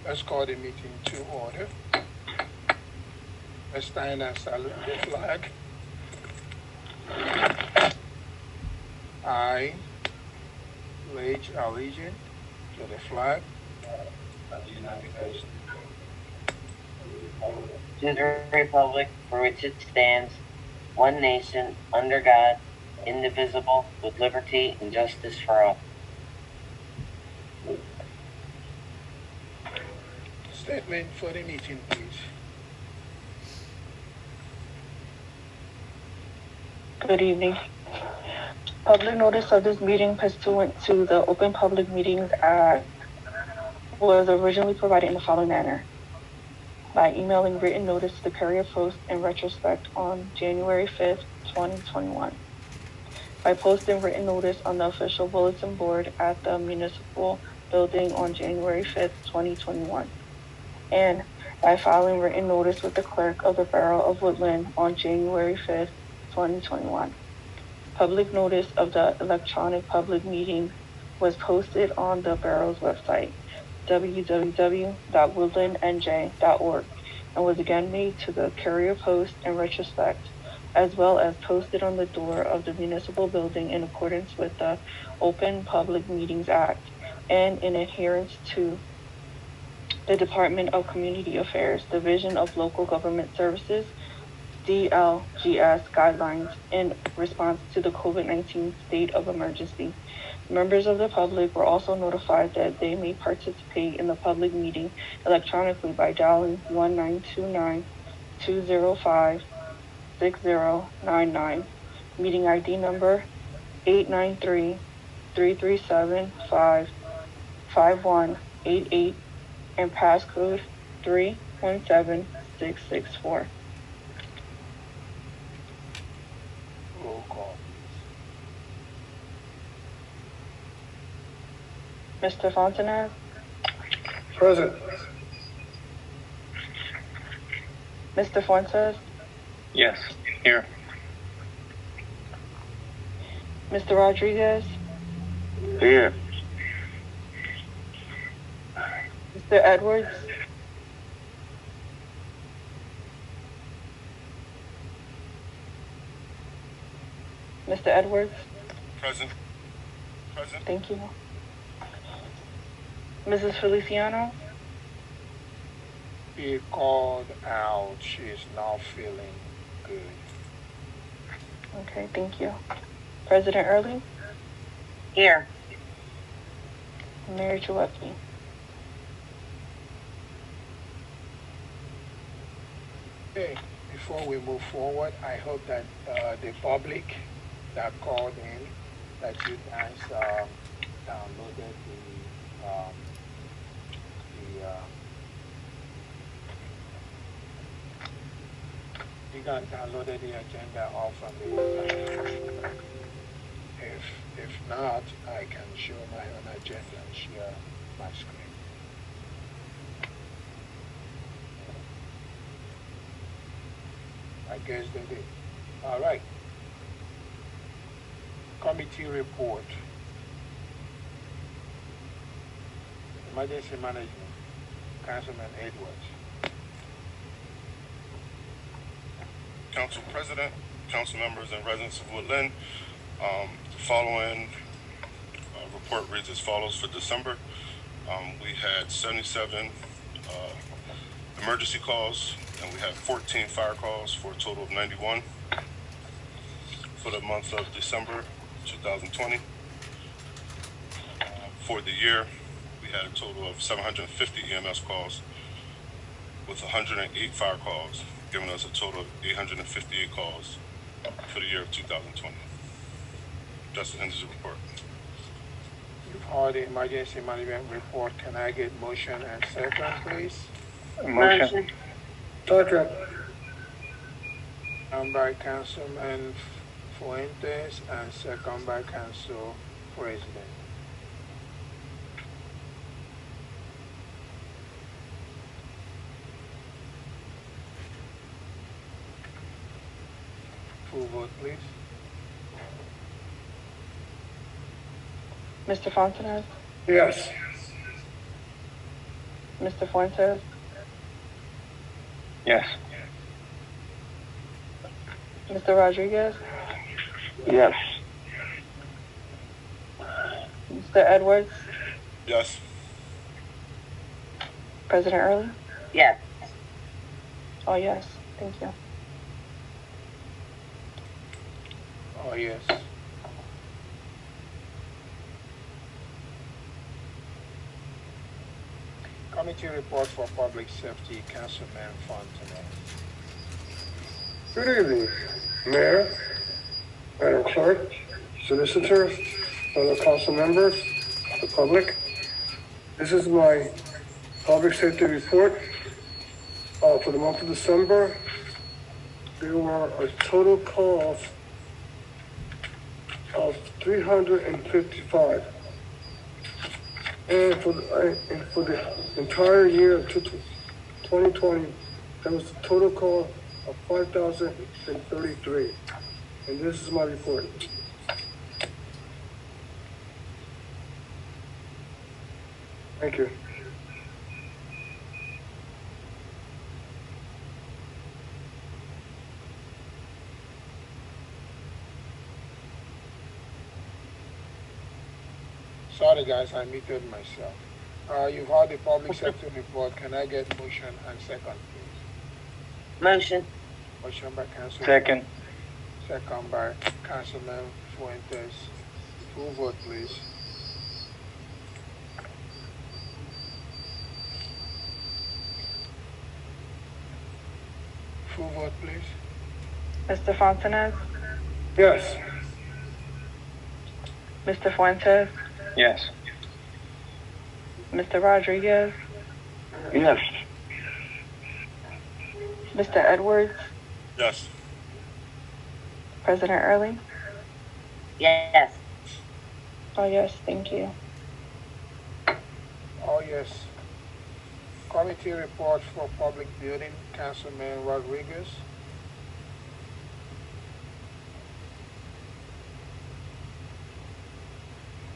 Let's call the meeting to order. Let's stand and salute the flag. I pledge allegiance to the flag of the United States. To the republic for which it stands, one nation, under God, indivisible, with liberty and justice for all. Statement for the meeting, please. Good evening. Public notice of this meeting pursuant to the Open Public Meetings Act was originally provided in the following manner. By emailing written notice to the Courier Post in retrospect on January 5th, 2021. By posting written notice on the official bulletin board at the municipal building on January 5th, 2021. And by filing written notice with the clerk of the Borough of Woodlynne on January 5th, 2021. Public notice of the electronic public meeting was posted on the borough's website, www.woodlynne.net.org, and was again made to the Courier Post in retrospect, as well as posted on the door of the municipal building in accordance with the Open Public Meetings Act and in adherence to the Department of Community Affairs, Division of Local Government Services, DLGS guidelines in response to the COVID-19 state of emergency. Members of the public were also notified that they may participate in the public meeting electronically by dialing 1-929-205-6099, meeting ID number 893-337-5188, and passcode 317664. Roll call, Mr. Fontenay? Present. Mr. Fuentes? Yes, here. Mr. Rodriguez? Here. Mr. Edwards? Mr. Edwards? Present. Thank you. Mrs. Feliciano? She called out. She is now feeling good. Okay, thank you. President Early? Here. Mayor Chouwaki? Okay, before we move forward, I hope that the public that called in, that you guys downloaded you guys downloaded the agenda off from the if not, I can show my own agenda and share my screen. I guess they did. All right. Committee report. Emergency Management, Councilman Edwards. Council President, council members, and residents of Woodlynne. The following report reads as follows for December. We had 77 emergency calls, and we had 14 fire calls for a total of 91 for the month of December 2020. For the year, we had a total of 750 EMS calls with 108 fire calls, giving us a total of 858 calls for the year of 2020. That's the end of the report. You've heard the emergency management report. Can I get motion and second, please? Motion. Second. By Councilman Fuentes and second by Council President. Full vote, please. Mr. Fontenay? Yes. Mr. Fuentes, Yes. Mr. Rodriguez, Yes. Mr. Edwards, Yes. President Early. Yes. Oh, yes, thank you. Oh, yes. Committee report for public safety, Councilman Fontenay. Good evening, Mayor, Madam Clerk, solicitors, fellow council members, the public. This is my public safety report. For the month of December, there were a total calls of 355. And for the entire year of 2020, there was a total call of 5,033. And this is my report. Thank you. Sorry, guys, I muted myself. You've heard the public safety report. Can I get motion and second, please? Motion. Motion by Councilman. Second. Second by Councilman Fuentes. Full vote, please. Full vote, please. Mr. Fontenay, Yes. Mr. Fuentes, Yes. Mr. Rodriguez, Yes. Mr. Edwards, Yes. President Early. Yes. Oh, yes, thank you. Oh, yes. Committee report for public building, Councilman Rodriguez.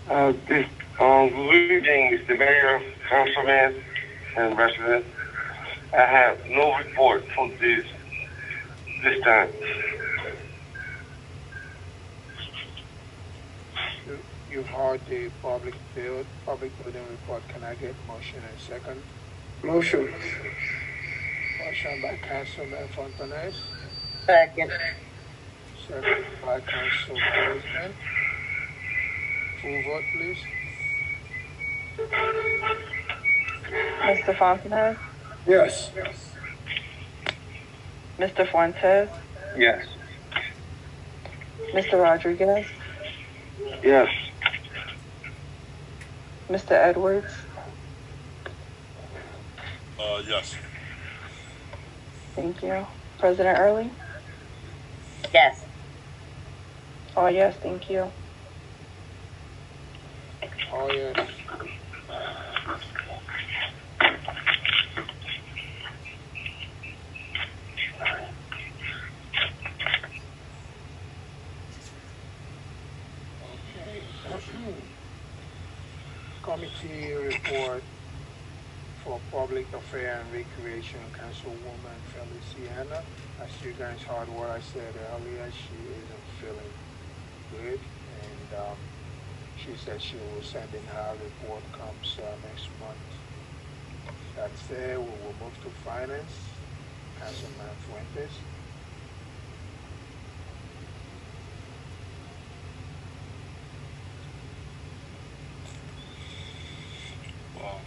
Good evening, Mr. Mayor, Councilman, and residents. I have no report for this time. You've heard the public building report. Can I get motion and second? Motion. Motion by Councilman Fontenay, Second. second by Council President. Full vote, please. Mr. Fontenay, Yes. Mr. Fuentes, Yes. Mr. Rodriguez, Yes. Mr. Edwards, Yes. thank you. President Early. Yes. Oh, yes, thank you. Oh, yes. Okay. Committee report for Public Affairs and Recreation, Councilwoman Feliciana. As you guys heard what I said earlier, she isn't feeling good, and she said she will send in her report comes next month. That said, we will move to finance. Councilman Fuentes. Wow.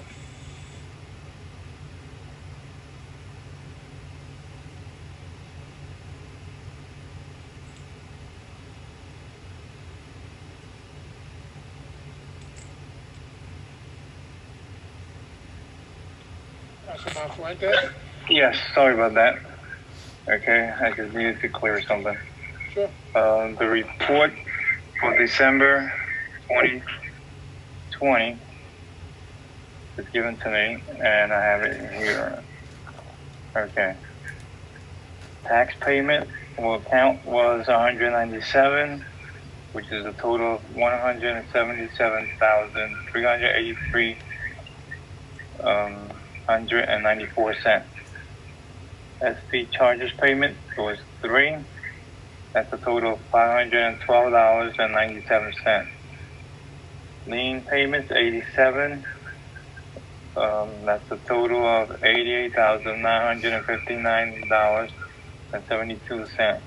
Councilman Fuentes? Yes. Sorry about that. Okay, I just needed to clear something. Sure. The report for December 2020 is given to me, and I have it here. Okay. Tax payment account was 197, which is a total of 177,383 $1.94. SP charges payment was 3. That's a total of $512.97. Lien payments 87. That's a total of $88,959.72.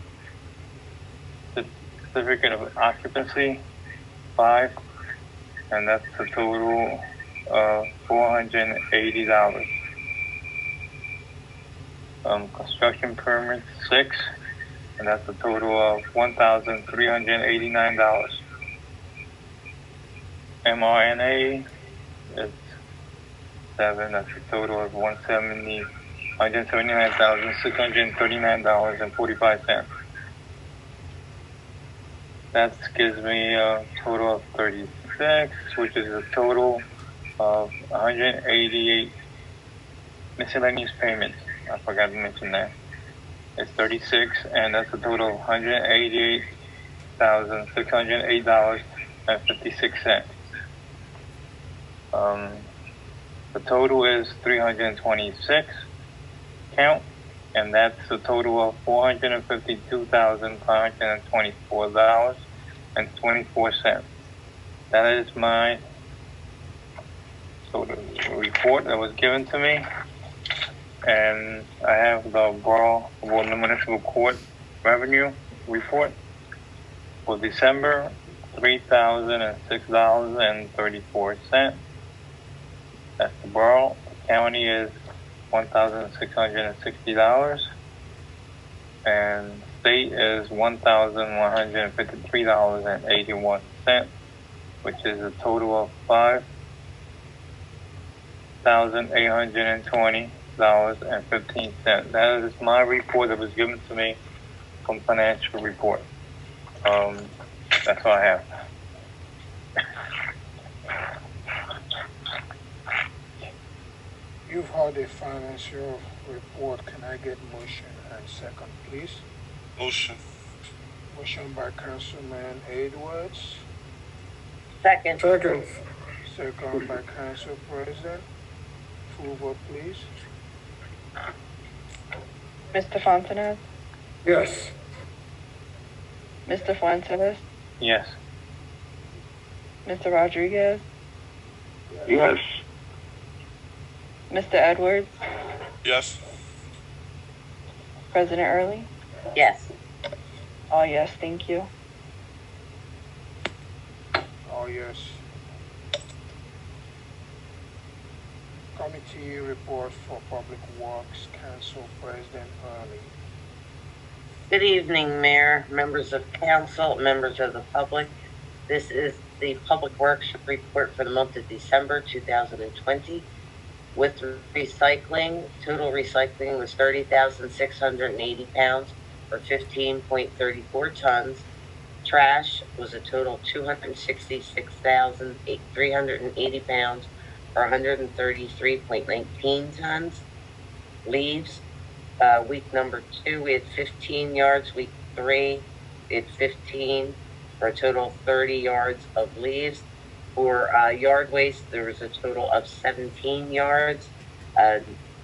Certificate of occupancy 5, and that's a total of $480. Construction permits 6, and that's a total of $1,389. MRNA is 7, that's a total of $179,639.45. That gives me a total of 36, which is a total of 188 miscellaneous payments. I forgot to mention that. It's 36, and that's a total of $188,608.56. The total is 326 count, and that's a total of $452,524.24. That is my total report that was given to me. And I have the Woodlynne Municipal Court revenue report for December, $3,006.34. That's the borough. The county is $1,660, and state is $1,153.81, which is a total of $5,820.15. That is my report that was given to me from financial report. That's all I have. You've heard the financial report. Can I get motion and second, please? Motion. Motion by Councilman Edwards, Second. Second. second by Council President. Full vote, please. Mr. Fontenot, Yes. Mr. Fuentes, Yes. Mr. Rodriguez, Yes. Mr. Edwards, Yes. President Early. Yes. All yes, thank you. All yes. Committee report for Public Works, Council President Early. Good evening, Mayor, members of council, members of the public. This is the Public Works report for the month of December 2020. With recycling, total recycling was 30,680 pounds, or 15.34 tons. Trash was a total of 266,380 pounds, or 133.19 tons. Leaves, week number 2, we had 15 yards. Week 3, we had 15, for a total of 30 yards of leaves. For yard waste, there was a total of 17 yards.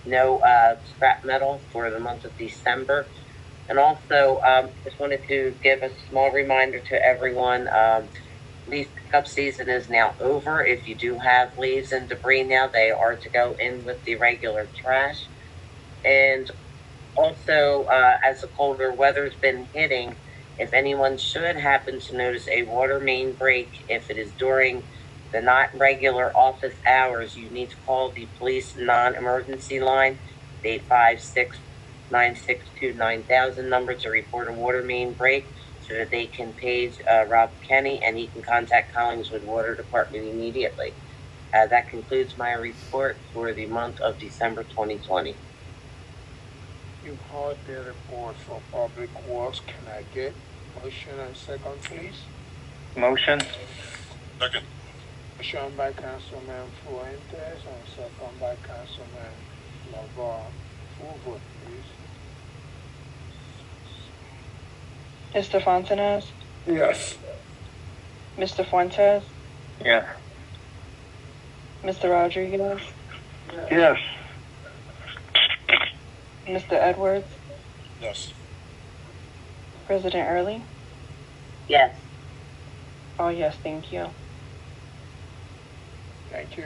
No scrap metal for the month of December. And also, just wanted to give a small reminder to everyone, leaf pickup season is now over. If you do have leaves and debris now, they are to go in with the regular trash. And also, as the colder weather's been hitting, if anyone should happen to notice a water main break, if it is during the not regular office hours, you need to call the police non-emergency line, 856-962-9000 number, to report a water main break, so that they can page Rob Kenny, and he can contact Collingswood Water Department immediately. That concludes my report for the month of December 2020. You've heard the report for Public Works. Can I get motion and second, please? Motion. Second. Motion by Councilman Fuentes and second by Councilman Lavar. Full vote, please. Mr. Fontenot, Yes. Mr. Fuentes, Yes. Mr. Rodriguez, Yes. Mr. Edwards, Yes. President Early. Yes. Oh, yes, thank you. Thank you.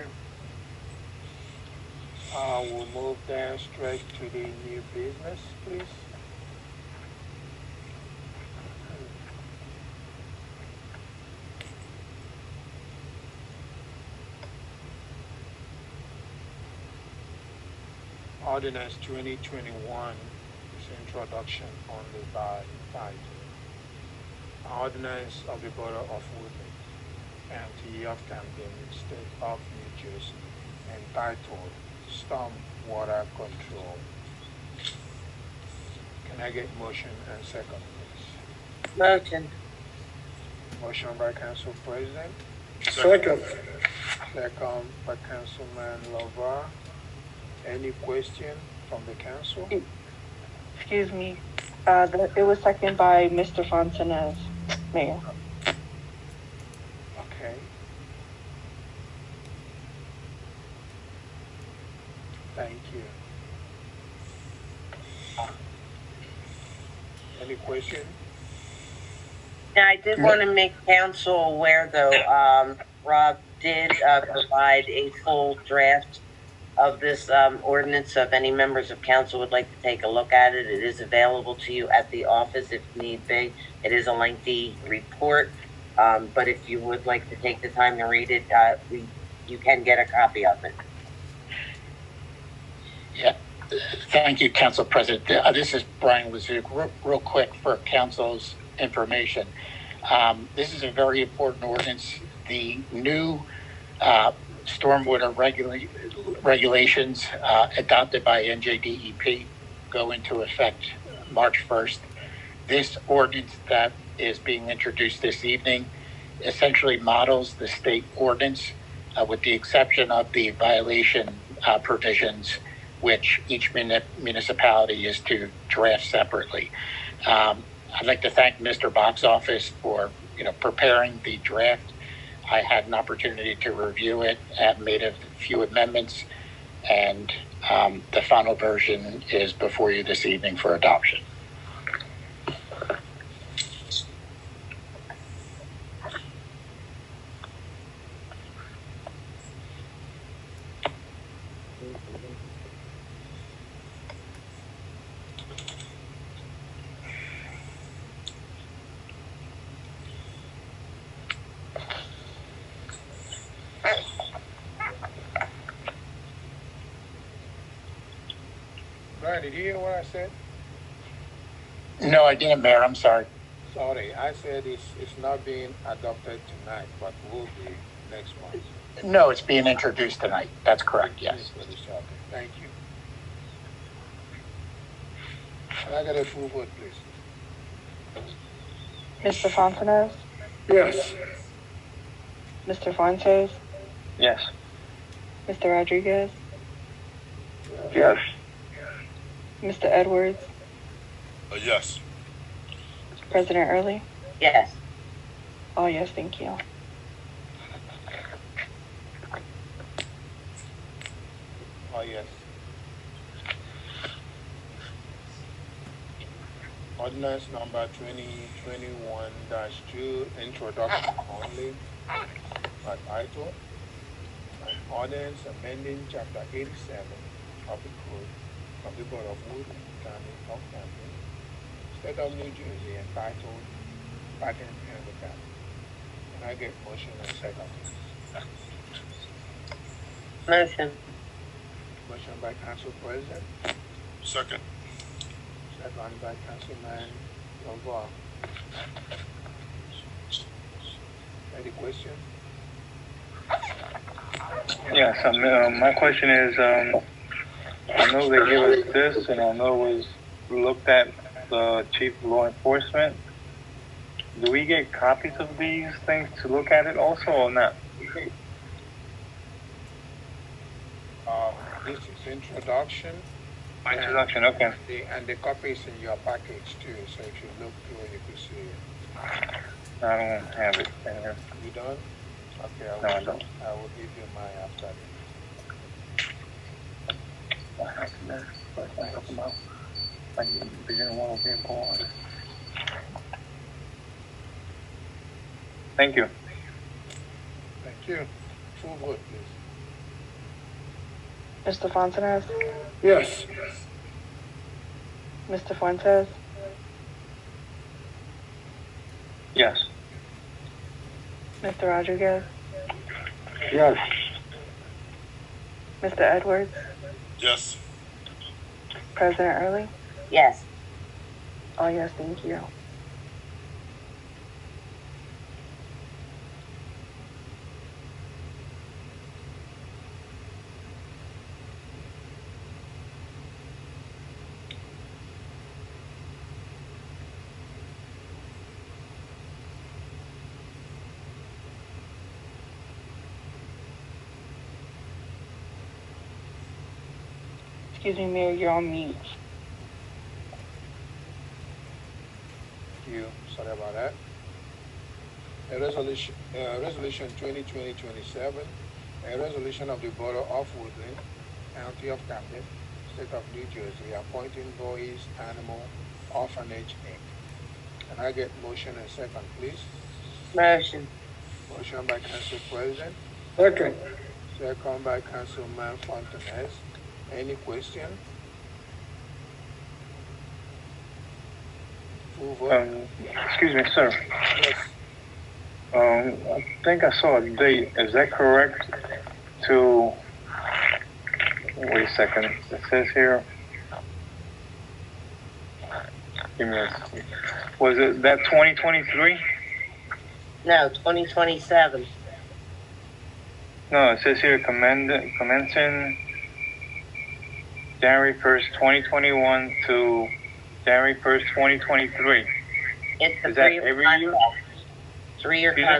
We'll move then straight to the new business, please. Ordinance 2021 is introduction only by title. Ordinance of the Borough of Woodlynne, County of Camden, State of New Jersey, entitled Storm Water Control. Can I get motion and second, please? Motion. Motion by Council President, Second. second by Councilman Lavar. Any question from the council? Excuse me. It was seconded by Mr. Fontanez, Mayor. Okay. Thank you. Any question? Now, I did want to make council aware, though, Rob did provide a full draft of this ordinance. So if any members of council would like to take a look at it, it is available to you at the office if need be. It is a lengthy report, but if you would like to take the time to read it, you can get a copy of it. Yeah, thank you, Council President. This is Brian Wazuk. Real quick for council's information. This is a very important ordinance. The new stormwater regulations adopted by NJDEP go into effect March 1st. This ordinance that is being introduced this evening essentially models the state ordinance with the exception of the violation provisions which each municipality is to draft separately. I'd like to thank Mr. Bach's office for preparing the draft. I had an opportunity to review it and made a few amendments, and the final version is before you this evening for adoption. Brian, did you hear what I said? No, I didn't, Mayor. I'm sorry. Sorry, I said it's not being adopted tonight, but will be next month. No, it's being introduced tonight. That's correct, yes. Okay, thank you. Can I get a full vote, please? Mr. Fontanez, Yes. Mr. Fontes, Yes. Mr. Rodriguez, Yes. Mr. Edwards, Yes. President Early. Yes. Oh, yes, thank you. Oh, yes. Ordinance number 2021-2, introduction only by title. Ordinance amending chapter 87 of the code of the Borough of Woodlynne, County of Camden, State of New Jersey, entitled Parking and the County. Can I get motion and second? Motion. Motion by Council President, Second. second by Councilman Lavar. Any question? Yes. My question is, I know they gave us this, and I know it was looked at the chief of law enforcement. Do we get copies of these things to look at it also, or not? This is introduction. Introduction. Okay. And the copy is in your package too, so if you look through it, you can see it. I don't have it in here. You don't? Okay, No, I don't. I will give you mine after this. They didn't want to be involved. Thank you. Thank you. Full vote, please. Mr. Fontanez, Yes. Mr. Fuentes, Yes. Mr. Rodriguez, Yes. Mr. Edwards, Yes. President Early. Yes. Oh, yes, thank you. Excuse me, Mayor, you're on mute. You, sorry about that. Resolution 2020-27, a resolution of the Borough of Woodlynne, County of Camden, State of New Jersey, appointing Boys Animal Orphanage, Inc. Can I get motion and second, please? Motion. Motion by Council President, Second. second by Councilman Fontanez. Any question? Full vote? Excuse me, sir. Yes. I think I saw a date. Is that correct? To wait a second. It says here. Give me a, was it that 2023? No, 2027. No, it says here commencing January 1st, 2021 to January 1st, 2023. It's the Is that 3-year every year? contract. 3-year Excuse me?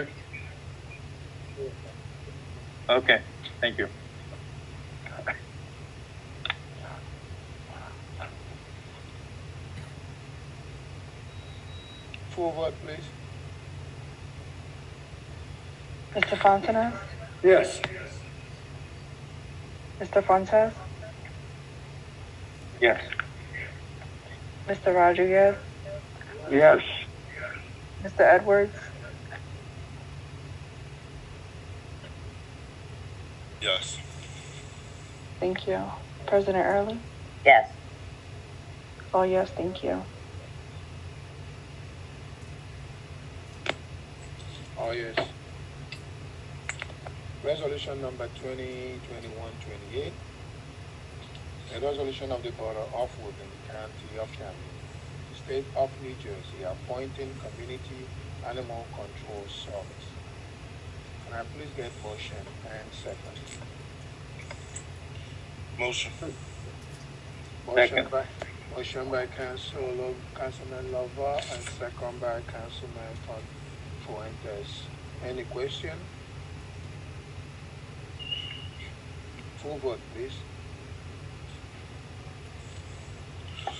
contract. Okay, thank you. Full vote, please. Mr. Fontanez, Yes. Mr. Fuentes, Yes. Mr. Rodriguez, Yes. Mr. Edwards, Yes. thank you. President Early. Yes. Oh, yes, thank you. Oh, yes. Resolution number 2021-28, a resolution of the Borough of Woodlynne, County of Camden, State of New Jersey, appointing Community Animal Control Service. Can I please get motion and second? Motion. Motion by Councilman Lover and second by Councilman Fuentes. Any question? Full vote, please.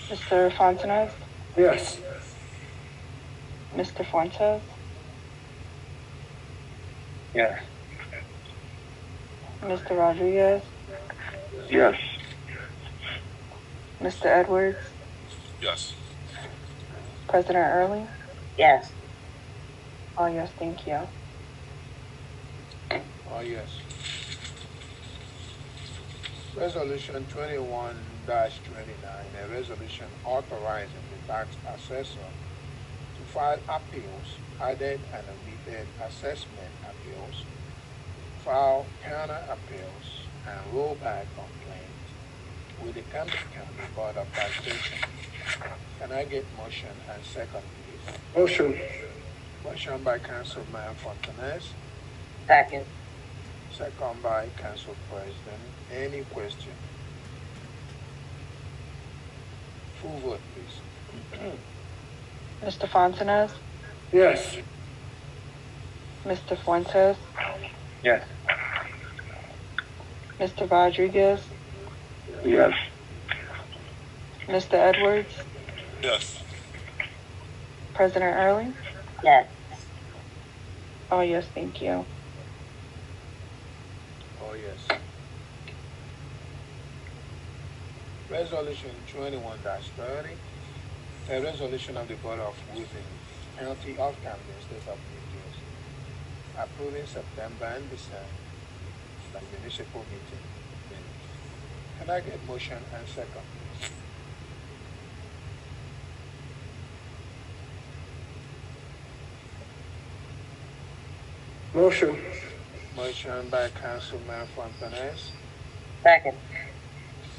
Mr. Fontanez, Yes. Mr. Fuentes, Yes. Mr. Rodriguez, Yes. Mr. Edwards, Yes. President Early. Yes. Oh, yes, thank you. Oh, yes. Resolution 21-29, a resolution authorizing the tax assessor to file appeals, added and omitted assessment appeals, file counter appeals, and rollback complaints with the Camden County Board of Taxation. Can I get motion and second, please? Motion. Motion by Councilman Fontanez, Second. second by Council President. Any question? Full vote, please. Mr. Fontanez, Yes. Mr. Fuentes, Yes. Mr. Rodriguez, Yes. Mr. Edwards, Yes. President Early. Yes. Oh, yes, thank you. Oh, yes. Resolution 21-30, a resolution of the Board of Woodlynne, County of Camden, State of New Jersey, approving September and December municipal meeting minutes. Can I get motion and second, please? Motion. Motion by Councilman Fontanes, Second.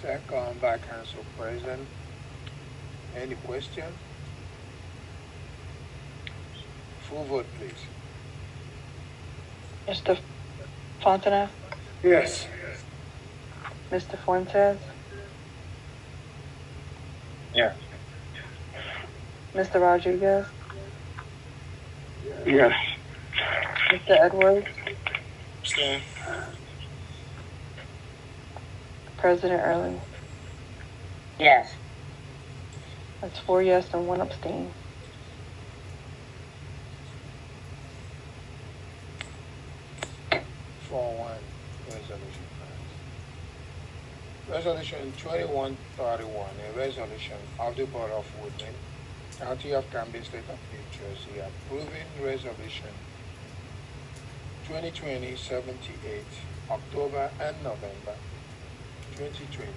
second by Council President. Any question? Full vote, please. Mr. Fontanes, Yes. Mr. Fuentes, Yes. Mr. Rodriguez, Yes. Mr. Edwards, Abstain. President Early. Yes. That's 4 yes and 1 abstain. Resolution passed. Resolution 2131, a resolution of the Board of Woodlynne, County of Camden, State of New Jersey, approving resolution 2020-78, October and November 2020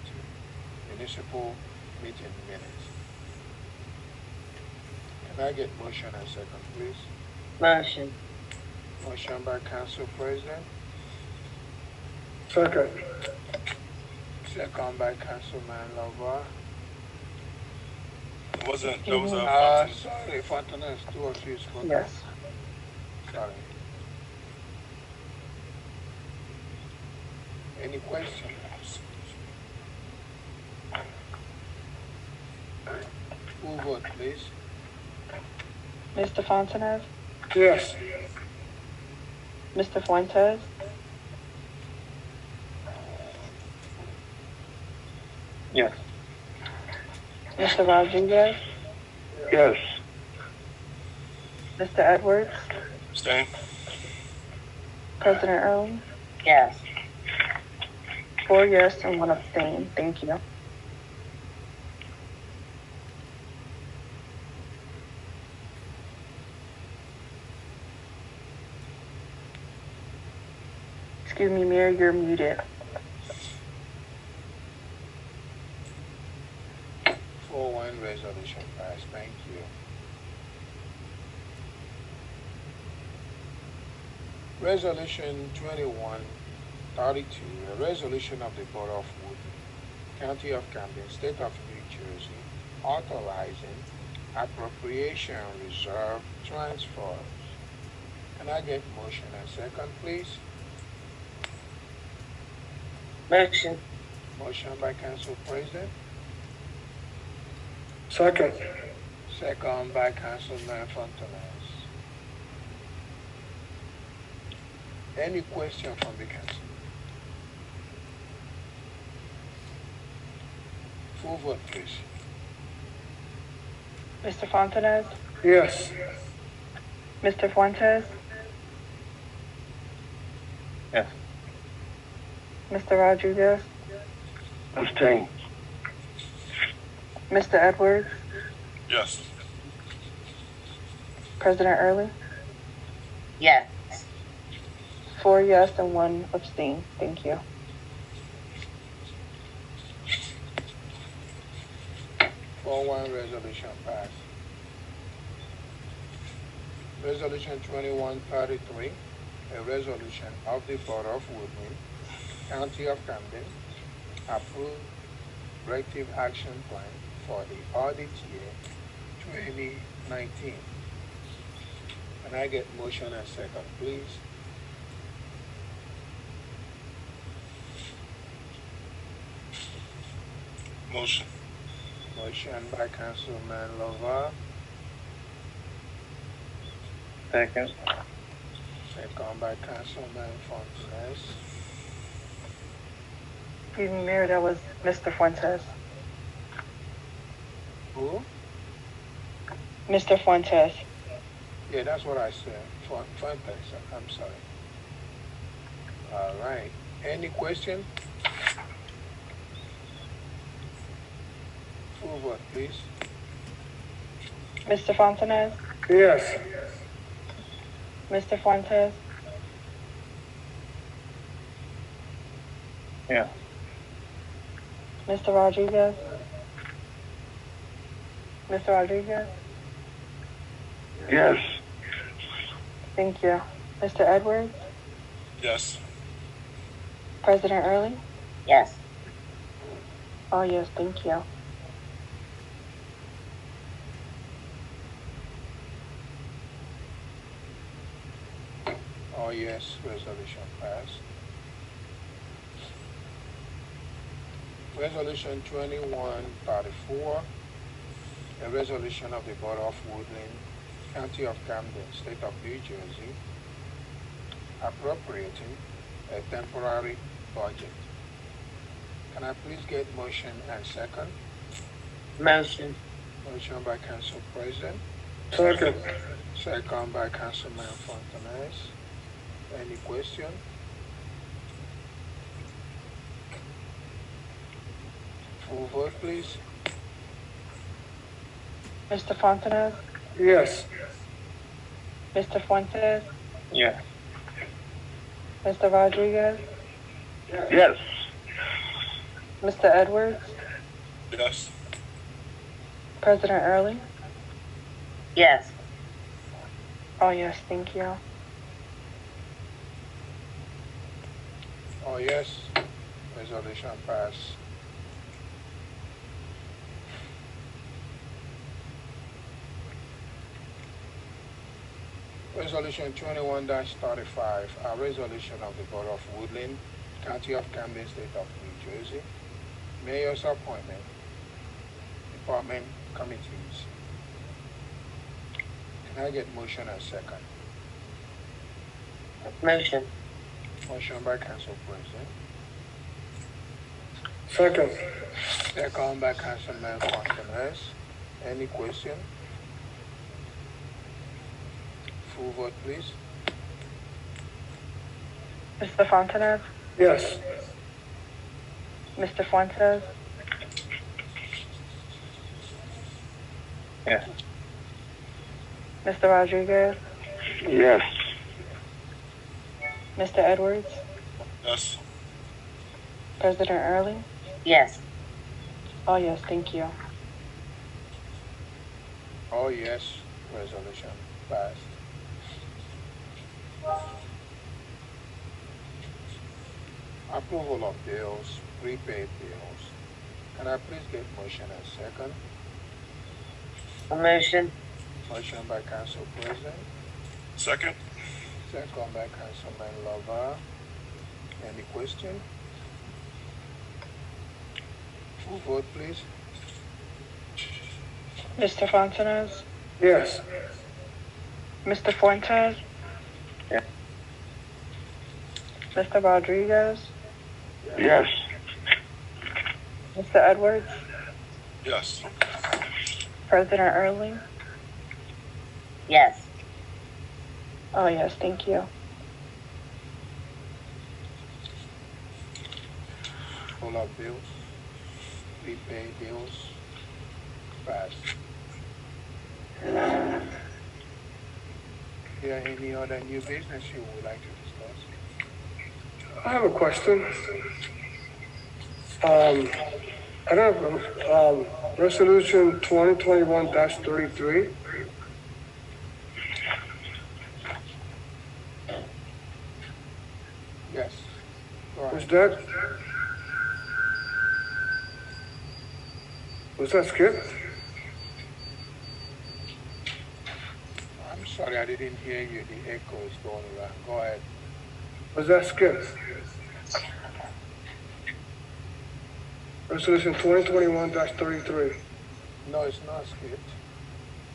municipal meeting minutes. Can I get motion and second, please? Motion. Motion by Council President, Second. second by Councilman Lavar. It wasn't, that was Sorry, Fontanes, two of you spoke. Yes. Sorry. Any questions? Full vote, please. Mr. Fontanes, Yes. Mr. Fuentes, Yes. Mr. Rodriguez, Yes. Mr. Edwards, Abstain. President Early. Yes. 4 yes and 1 abstain. Thank you. Excuse me, Mayor, you're muted. 4-1 resolution passed. Thank you. Resolution 2132, a resolution of the Board of Woodlynne, County of Camden, State of New Jersey, authorizing appropriation reserve transfers. Can I get motion and second, please? Motion. Motion by Council President, Second. second by Councilman Fontanes. Any question from the council? Full vote, please. Mr. Fontanes, Yes. Mr. Fuentes, Yes. Mr. Rodriguez, Abstain. Mr. Edwards, Yes. President Early. Yes. 4 yes and 1 abstain. Thank you. Resolution passed. Resolution 2133, a resolution of the Board of Woodlynne, County of Camden, approved corrective action plan for the audit year 2019. Can I get motion and second, please? Motion. Motion by Councilman Lavar, Second. second by Councilman Fontanes. Excuse me, Mayor, that was Mr. Fuentes. Who? Mr. Fuentes. Yeah, that's what I said. Fontanes, I'm sorry. All right. Any question? Full vote, please. Mr. Fontanez, Yes. Mr. Fuentes, Yeah. Mr. Rodriguez, Mr. Rodriguez. Yes. Thank you. Mr. Edwards, Yes. President Early. Yes. Oh, yes, thank you. Oh, yes, resolution passed. Resolution 2134, a resolution of the Borough of Woodlynne, County of Camden, State of New Jersey, appropriating a temporary budget. Can I please get motion and second? Motion. Motion by Council President, Second. second by Councilman Fontanez. Any question? Full vote, please. Mr. Fontanez, Yes. Mr. Fuentes, Yeah. Mr. Rodriguez, Yes. Mr. Edwards, Yes. President Early. Yes. Oh, yes, thank you. Oh, yes, resolution passed. Resolution 21-35, a resolution of the Borough of Woodlynne, County of Camden, State of New Jersey, Mayor's appointment, department committees. Can I get motion and second? Motion. Motion by Council President, Second. second by Councilman Fontanez. Any question? Full vote, please. Mr. Fontanez, Yes. Mr. Fuentes, Yeah. Mr. Rodriguez, Yes. Mr. Edwards, Yes. President Early. Yes. Oh, yes, thank you. Oh, yes, resolution passed. Approval of bills, prepaid bills. Can I please get motion and second? Motion. Motion by Council President, Second. second by Councilman Lover. Any question? Full vote, please. Mr. Fontanez, Yes. Mr. Fuentes, Yeah. Mr. Rodriguez, Yes. Mr. Edwards, Yes. President Early. Yes. Oh, yes, thank you. Full of bills, prepaid bills, passed. Is there any other new business you would like to discuss? I have a question. I don't have, resolution 2021-33. Yes. Go ahead. Was that skipped? I'm sorry, I didn't hear you. The echo is going around. Go ahead. Was that skipped? Resolution 2021-33. No, it's not skipped.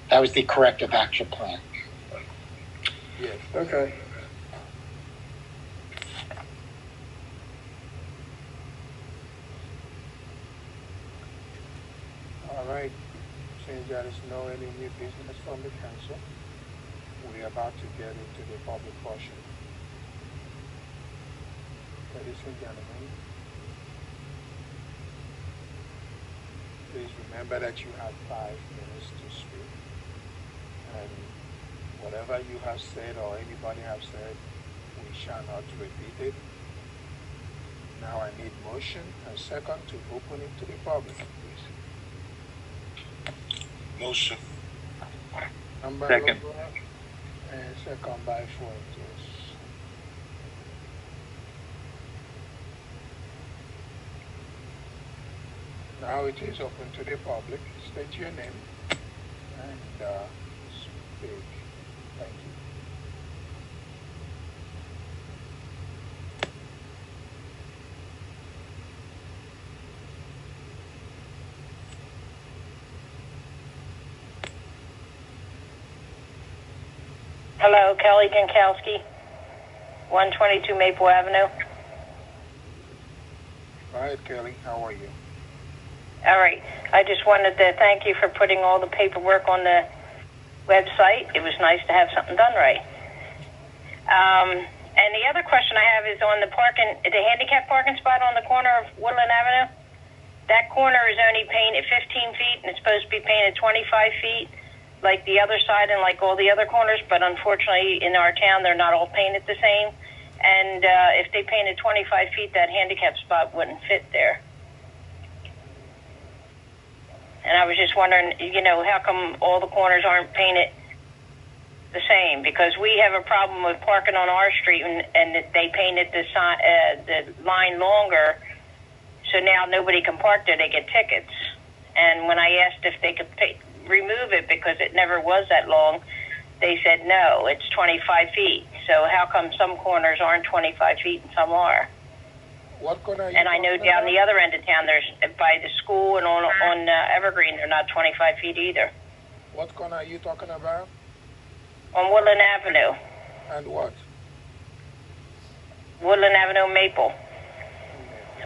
That was the corrective action plan. Yes. Okay. All right. Since there is no any new business from the council, we are about to get into the public portion. Ladies and gentlemen, please remember that you have 5 minutes to speak. And whatever you have said or anybody have said, we shall not repeat it. Now I need motion and second to open it to the public, please. Motion. Number Second. and second by Fuentes. Now it is open to the public. State your name and speak. Thank you. Hello, Kelly Gankowski, 122 Maple Avenue. Go ahead, Kelly. How are you? All right. I just wanted to thank you for putting all the paperwork on the website. It was nice to have something done right. And the other question I have is on the handicap parking spot on the corner of Woodlynne Avenue. That corner is only painted 15 feet, and it's supposed to be painted 25 feet, like the other side and like all the other corners. But unfortunately, in our town, they're not all painted the same. And if they painted 25 feet, that handicap spot wouldn't fit there. And I was just wondering, how come all the corners aren't painted the same? Because we have a problem with parking on our street, and they painted the line longer, so now nobody can park there. They get tickets. And when I asked if they could remove it because it never was that long, they said no, it's 25 feet. So how come some corners aren't 25 feet and some are? What corner are you And I know down the other end of town, there's by the school and on Evergreen, they're not 25 feet either. What corner are you talking about? On Woodlynne Avenue. And what? Woodlynne Avenue, Maple.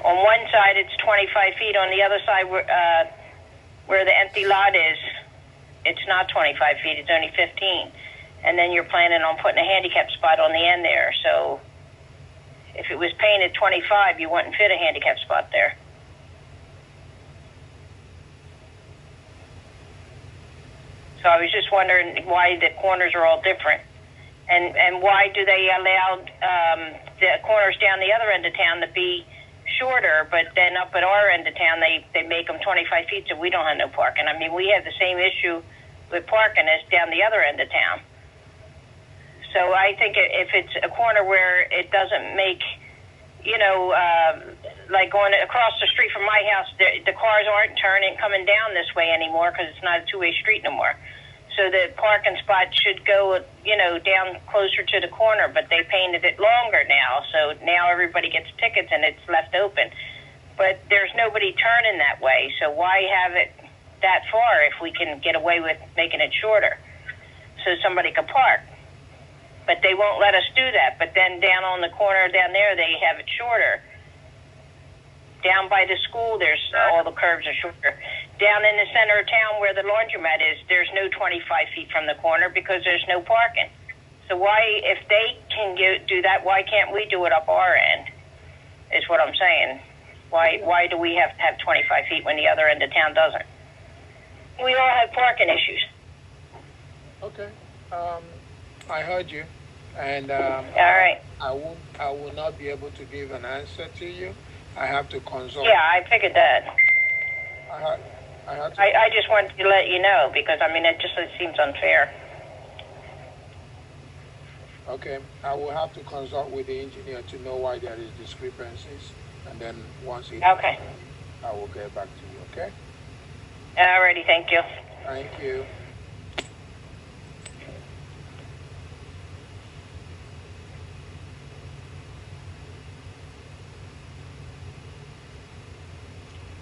On one side, it's 25 feet. On the other side, where the empty lot is, it's not 25 feet. It's only 15. And then you're planning on putting a handicap spot on the end there. So if it was painted 25, you wouldn't fit a handicap spot there. So I was just wondering why the corners are all different. And why do they allow the corners down the other end of town to be shorter, but then up at our end of town, they make them 25 feet, so we don't have no parking. I mean, we have the same issue with parking as down the other end of town. So I think if it's a corner where it doesn't make, like going across the street from my house, the cars aren't coming down this way anymore because it's not a two-way street no more. So the parking spot should go, down closer to the corner, but they painted it longer now. So now everybody gets tickets and it's left open. But there's nobody turning that way. So why have it that far if we can get away with making it shorter so somebody can park? But they won't let us do that. But then down on the corner down there, they have it shorter. Down by the school, all the curves are shorter. Down in the center of town where the laundromat is, there's no 25 feet from the corner because there's no parking. So why, if they can do that, why can't we do it up our end, is what I'm saying. Why do we have to have 25 feet when the other end of town doesn't? We all have parking issues. Okay. I heard you. And All right. I will not be able to give an answer to you. I have to consult. Yeah, I figured that. I just wanted to let you know because, it seems unfair. Okay, I will have to consult with the engineer to know why there is discrepancies, and then once it Okay. I will get back to you, okay? Alrighty, thank you. Thank you.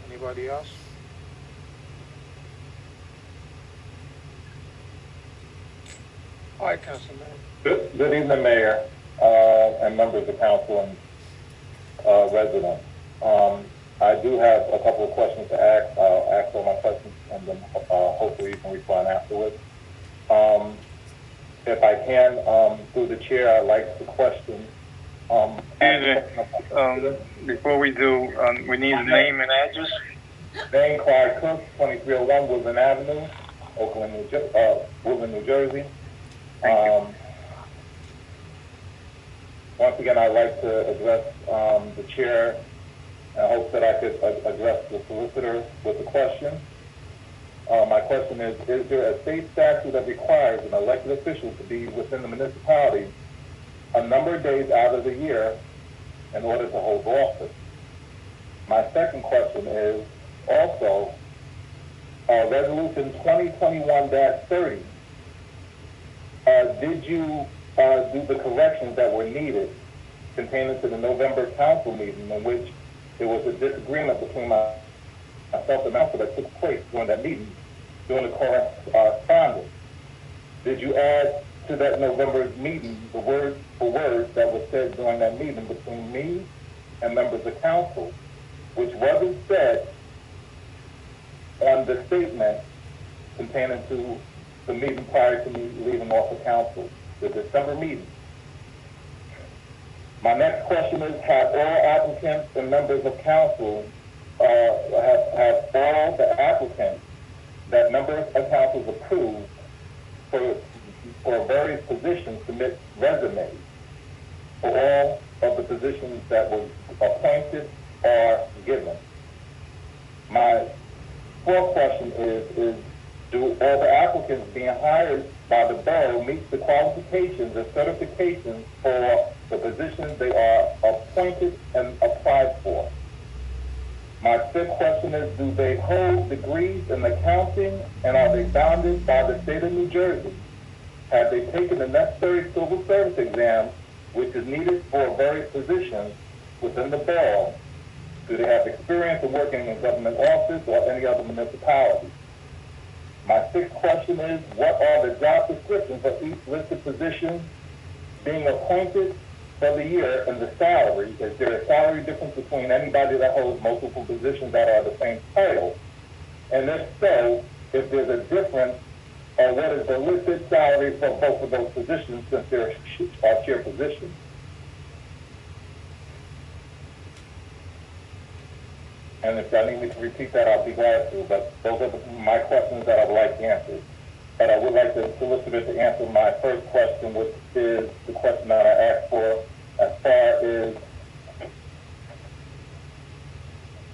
Anybody else? All right, Councilman. Good evening, Mayor, and members of council and residents. I do have a couple of questions to ask. I'll ask all my questions and then hopefully you can respond afterwards. If I can, through the chair, I'd like to question. Excuse me. Before we do, we need a name and address. Name Clyde Cook, 2301 Woodland Avenue, Woodland, New Jersey. Once again, I'd like to address the chair. I hope that I could address the solicitor with a question. My question is there a state statute that requires an elected official to be within the municipality a number of days out of the year in order to hold office? My second question is also Resolution 2021-30. Did you do the corrections that were needed pertaining to the November council meeting in which there was a disagreement between myself and council that took place during that meeting, during the correspondence? Did you add to that November meeting the word for word that was said during that meeting between me and members of council, which wasn't said on the statement containing to the meeting prior to me leaving off of council, the December meeting? My next question is, have all applicants and members of council, have all the applicants that members of council approved for various positions submit resumes for all of the positions that were appointed or given? My fourth question is do all the applicants being hired by the borough meet the qualifications and certifications for the positions they are appointed and applied for? My fifth question is, do they hold degrees in accounting and are they bounded by the state of New Jersey? Have they taken the necessary civil service exam, which is needed for various positions within the borough? Do they have experience in working in government office or any other municipality? My sixth question is, what are the job descriptions for each listed position being appointed for the year and the salary? Is there a salary difference between anybody that holds multiple positions that are the same title? And if so, if there's a difference, what is the listed salary for both of those positions since they're chair positions? And if I need me to repeat that, I'll be glad to, but those are my questions that I would like answered. But I would like the solicitor to answer my first question, which is the question that I asked for as far as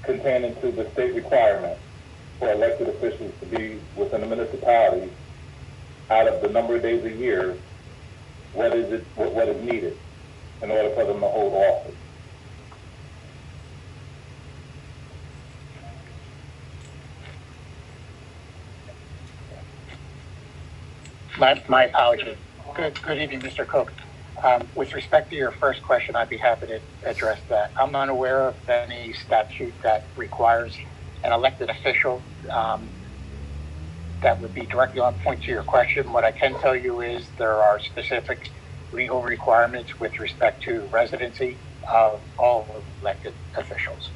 containing to the state requirement for elected officials to be within the municipality out of the number of days a year, what is needed in order for them to hold office. My apologies. Good evening, Mr. Cook. With respect to your first question, I'd be happy to address that. I'm unaware of any statute that requires an elected official that would be directly on point to your question. What I can tell you is there are specific legal requirements with respect to residency of all elected officials.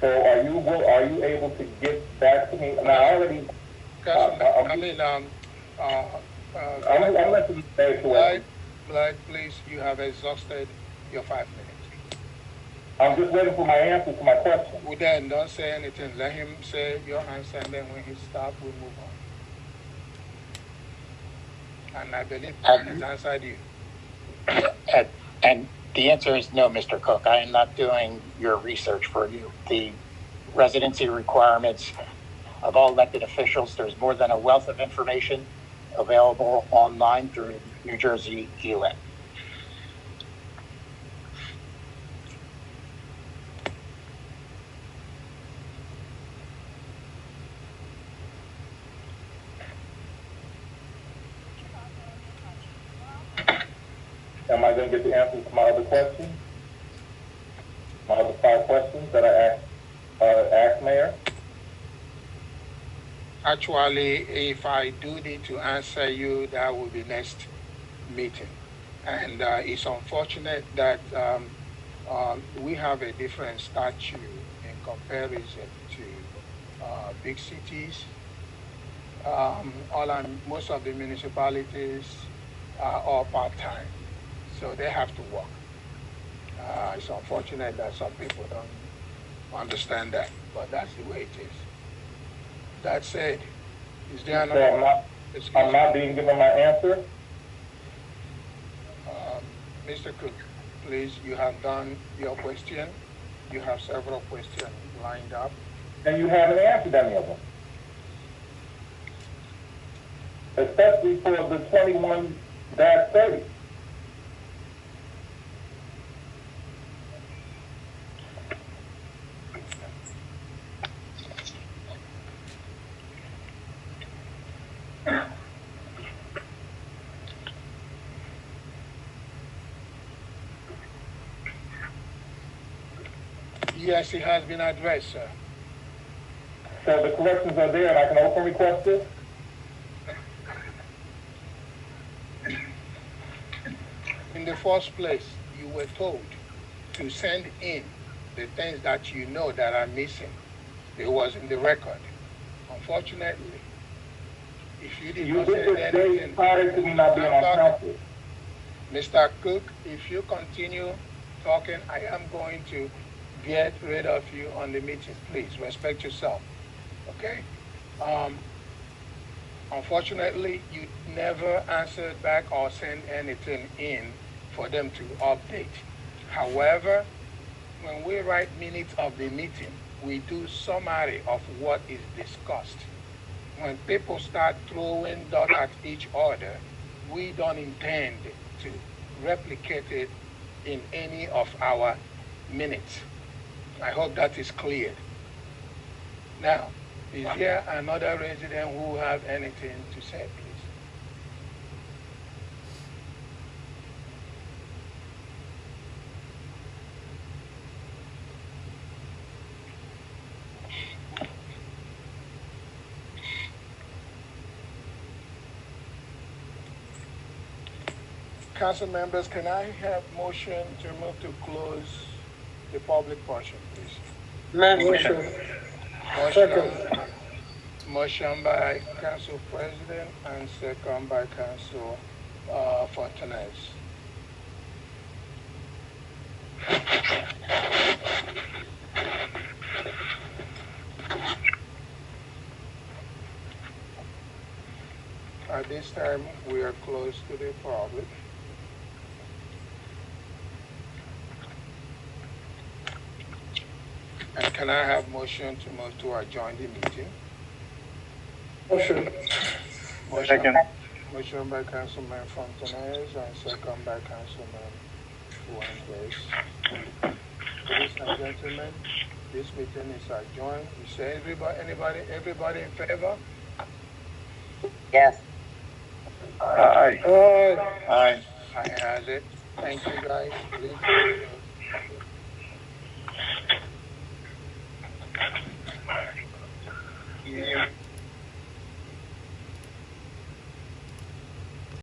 So are you able to get back to me? And I already. I'm listening to Blythe, please, you have exhausted your 5 minutes. I'm just waiting for my answer to my question. Well, then, don't say anything. Let him say your answer, and then when he stops, we'll move on. And I believe he's answered you. And the answer is no, Mr. Cook. I am not doing your research for you. The residency requirements of all elected officials, there's more than a wealth of information available online through New Jersey ELEC. Am I going to get the answers to my other questions? My other 5 questions that I asked Mayor? Actually, if I do need to answer you, that will be next meeting. And it's unfortunate that we have a different statute in comparison to big cities. Most of the municipalities are all part-time, so they have to work. It's unfortunate that some people understand that, but that's the way it is. That said, is there So another? I'm not being given my answer? Mr. Cook, please, you have done your question. You have several questions lined up. And you haven't answered any of them. Especially for the 21-30. Yes, it has been addressed, sir. So the corrections are there and I can open request this? In the first place, you were told to send in the things that you know that are missing. It was in the record. Unfortunately, if you did You not did send this day anything, prior to me not being on council. Mr. Cook, if you continue talking, I am going to get rid of you on the meeting. Please respect yourself. Okay? Unfortunately, you never answered back or sent anything in for them to update. However, when we write minutes of the meeting, we do summary of what is discussed. When people start throwing dirt at each other, we don't intend to replicate it in any of our minutes. I hope that is clear. Now, is there another resident who have anything to say, please? Council members, can I have motion to move to close the public portion, please? Motion. Motion by Council President and second by Council Fortunez. At this time, we are close to the public. And can I have motion to move to adjourn the meeting? Motion. Second. Motion by Councilman Fontanez and second by Councilman Fuentes. Ladies and gentlemen, this meeting is adjourned. You say everybody in favor? Yes. Aye. Aye. I has it. Thank you guys. Please.